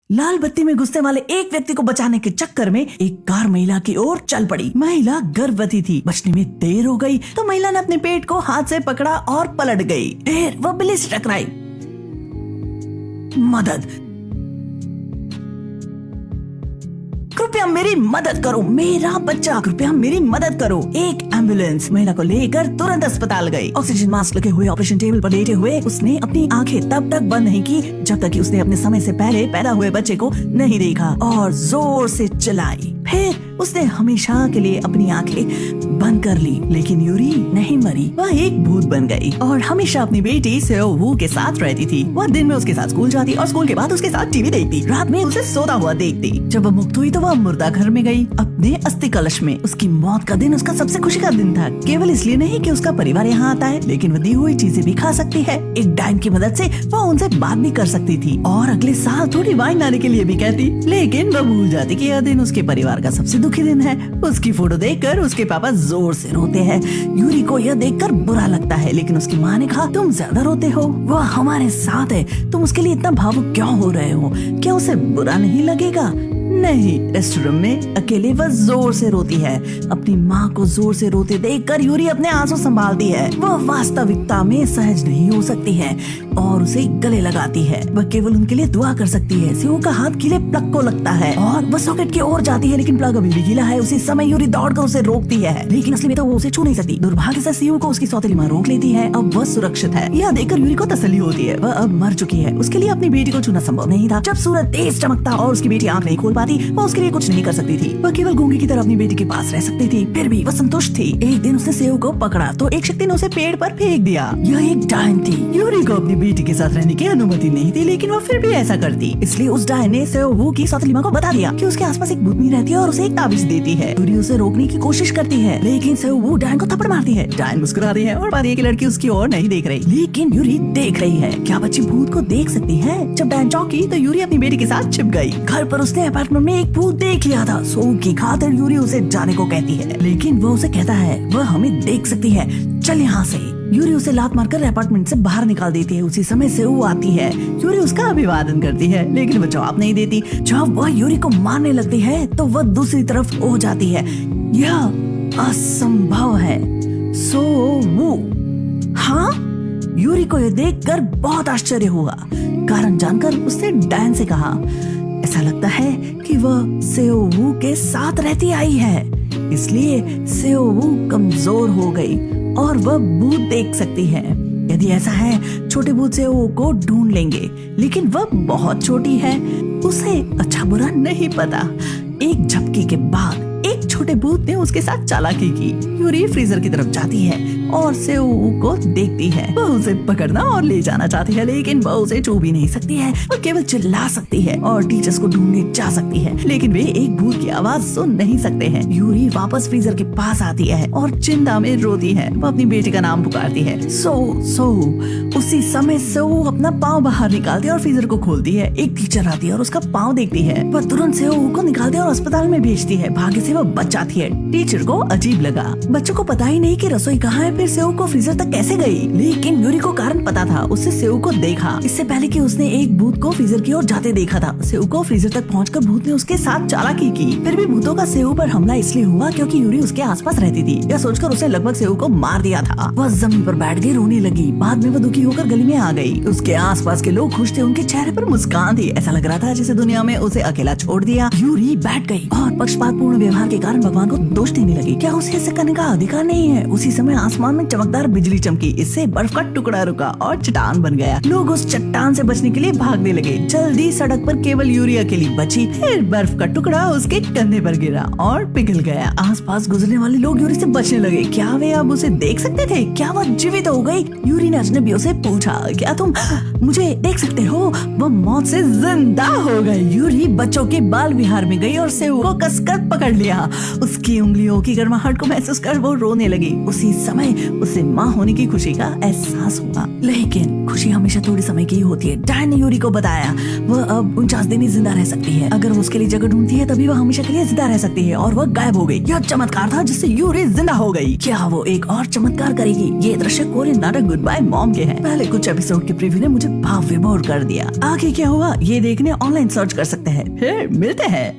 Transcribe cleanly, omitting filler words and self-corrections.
लाल बत्ती में घुसने वाले एक व्यक्ति को बचाने के चक्कर में एक कार महिला की ओर चल पड़ी। महिला गर्भवती थी। बचने में देर हो गई तो महिला ने अपने पेट को हाथ से पकड़ा और पलट गई। ढेर वह बिल्ली से टकराई। मदद, कृपया मेरी मदद करो, मेरा बच्चा, कृपया मेरी मदद करो। एक एम्बुलेंस महिला को लेकर तुरंत अस्पताल गई। ऑक्सीजन मास्क लगे हुए ऑपरेशन टेबल पर लेटे हुए उसने अपनी आंखें तब तक बंद नहीं की जब तक कि उसने अपने समय से पहले पैदा हुए बच्चे को नहीं देखा और जोर से चिल्लाई। फिर उसने हमेशा के लिए अपनी आंखें बंद कर ली। लेकिन यूरी नहीं मरी, वह एक भूत बन गई और हमेशा अपनी बेटी सेओवू के साथ रहती थी। वह दिन में उसके साथ स्कूल जाती और स्कूल के बाद उसके साथ टीवी देखती। रात में उसे सोता हुआ देखती। जब वह मुक्त हुई तो वह मुर्दा घर में गई अपने अस्थि कलश में। उसकी मौत का दिन उसका सबसे खुशी का दिन था, केवल इसलिए नहीं कि उसका परिवार यहाँ आता है, लेकिन वह दी हुई चीजें भी खा सकती है। एक डाइन की मदद से वह उनसे बात भी कर सकती थी और अगले साल थोड़ी वाइन लाने के लिए भी कहती। लेकिन वह भूल जाती कि यह दिन उसके परिवार का सबसे दुखी दिन है। उसकी फोटो देखकर उसके पापा जोर से रोते हैं। यूरी को यह देखकर बुरा लगता है, लेकिन उसकी माँ ने कहा, तुम ज्यादा रोते हो, वह हमारे साथ है, तुम उसके लिए इतना भावुक क्यों हो रहे हो? क्या उसे बुरा नहीं लगेगा? नहीं। रेस्टोरेंट में अकेले वह जोर से रोती है। अपनी माँ को जोर से रोते देखकर यूरी अपने आंसू संभालती है। वह वास्तविकता में सहज नहीं हो सकती है और उसे गले लगाती है। वह केवल उनके लिए दुआ कर सकती है। सेओ का हाथ गीले प्लग को लगता है और वह सॉकेट की ओर जाती है, लेकिन प्लग अभी भी गीला है। उसी समय यूरी दौड़कर उसे रोकती है, लेकिन असली में तो वो उसे छू नहीं सकती। दुर्भाग्य से सेओ को उसकी सौतेली माँ रोक लेती है। अब वह सुरक्षित है। यह देखकर यूरी को तसल्ली होती है। वह अब मर चुकी है। उसके लिए अपनी बेटी को छूना संभव नहीं था। जब सूरज तेज चमकता और उसकी बेटी आंख नहीं खोल पाती, वो उसके लिए कुछ नहीं कर सकती थी। वह केवल गूंगी की तरह अपनी बेटी के पास रह सकती थी। फिर भी वह संतुष्ट थी। एक दिन उसने सेओ को पकड़ा तो एक शक्ति ने उसे पेड़ पर फेंक दिया। यह एक डायन थी। यूरी को अपनी बेटी के साथ रहने की अनुमति नहीं थी, लेकिन वह फिर भी ऐसा करती। इसलिए उस डायन ने सेओवू की सौतेली माँ को बता दिया कि उसके आसपास एक भूतनी रहती है और उसे एक ताबीज देती है। यूरी उसे रोकने की कोशिश करती है, लेकिन सेओवू डायन को थप्पड़ मारती है। डायन मुस्कुराती है और पाती है कि लड़की उसकी ओर नहीं देख रही, लेकिन यूरी देख रही है। क्या बच्ची भूत को देख सकती है? जब डायन चौंकी तो यूरी अपनी बेटी के साथ छिप गई। घर पर उसने अपार्टमेंट में एक भूत देख लिया था। सो की खातिर यूरी उसे जाने को कहती है, लेकिन वो उसे कहता है वह हमें देख सकती है, चल यहाँ से। यूरी उसे लात मारकर अपार्टमेंट से बाहर निकाल देती है। उसी समय से वो आती है। यूरी उसका अभिवादन करती है, लेकिन वह जवाब नहीं देती। जब वह यूरी को मारने लगती है तो वह दूसरी तरफ हो जाती है। यह असंभव है। सो वो हाँ, यूरी को यह देखकर बहुत आश्चर्य हुआ। कारण जानकर उसने डायन से कहा, ऐसा लगता है कि वह सेओवू के साथ रहती आई है, इसलिए सेओवू कमजोर हो गई और वह भूत देख सकती है। यदि ऐसा है, छोटे भूत सेओवू को ढूंढ लेंगे, लेकिन वह बहुत छोटी है, उसे अच्छा बुरा नहीं पता। एक झपकी के बाद एक छोटे भूत ने उसके साथ चालाकी की। यूरी फ्रीजर की तरफ जाती है और सेओवू को देखती है। वह उसे पकड़ना और ले जाना चाहती है, लेकिन वह उसे छू भी नहीं सकती है। वह केवल चिल्ला सकती है और टीचर्स को ढूंढने जा सकती है, लेकिन वे एक भूत की आवाज सुन नहीं सकते हैं। यूरी वापस फ्रीजर के पास आती है और चिंता में रोती है। वह अपनी बेटी का नाम पुकारती है, सो सो। उसी समय सेओवू अपना पाँव बाहर निकालती है और फ्रीजर को खोलती है। एक टीचर आती है और उसका पाँव देखती है। वह तुरंत सेओवू को निकालती है और अस्पताल में भेजती है। भाग्य से वह बच जाती है। टीचर को अजीब लगा। बच्चों को पता ही नहीं कि रसोई कहाँ है, फिर सेओ को फ्रीजर तक कैसे गई। लेकिन यूरी को कारण पता था। उसने सेओ को देखा इससे पहले कि उसने एक भूत को फ्रीजर की ओर जाते देखा था। सेओ को फ्रीजर तक पहुंचकर भूत ने उसके साथ चालाकी की। फिर भी भूतों का सेओ पर हमला इसलिए हुआ क्योंकि यूरी उसके आसपास रहती थी। यह सोचकर उसने लगभग सेओ को मार दिया था। वह जमीन पर बैठ गई, रोने लगी। बाद में वह दुखी होकर गली में आ गई। उसके आसपास के लोग खुश थे, उनके चेहरे पर मुस्कान थी। ऐसा लग रहा था जैसे दुनिया में उसे अकेला छोड़ दिया। यूरी बैठ गई और पक्षपातपूर्ण व्यवहार के कारण भगवान को दोष देने लगी। क्या उसे ऐसे करने का अधिकार नहीं है? उसी समय आसमान में चमकदार बिजली चमकी। इससे बर्फ का टुकड़ा रुका और चट्टान बन गया। लोग उस चट्टान से बचने के लिए भागने लगे। जल्दी सड़क पर केवल यूरी अकेली बची। फिर बर्फ का टुकड़ा उसके कंधे पर गिरा और पिघल गया। आसपास गुजरने वाले लोग यूरी से बचने लगे। क्या वे अब उसे देख सकते थे? क्या वह जीवित हो गई? यूरी ने अजनबियों से पूछा, क्या तुम मुझे देख सकते हो? वह मौत से जिंदा हो गई। यूरी बच्चों के बाल विहार में गई और सेओ को कसकर पकड़ लिया। उसकी उंगलियों की गर्माहट को महसूस कर वो रोने लगी। उसी समय उसे माँ होने की खुशी का एहसास हुआ। लेकिन खुशी हमेशा थोड़ी समय की होती है। डैन ने यूरी को बताया वह अब 49 दिन ही जिंदा रह सकती है। अगर वो उसके लिए जगह ढूंढती है तभी वह हमेशा के लिए जिंदा रह सकती है। और वह गायब हो गई। यह चमत्कार था जिससे यूरी जिंदा हो गई। क्या वो एक और चमत्कार करेगी? ये दृश्य कोरियन नाटक गुड बाय मॉम के हैं। पहले कुछ एपिसोड के प्रीव्यू ने मुझे भाव विभोर कर दिया। आगे क्या हुआ ये देखने ऑनलाइन सर्च कर सकते हैं। फिर मिलते हैं।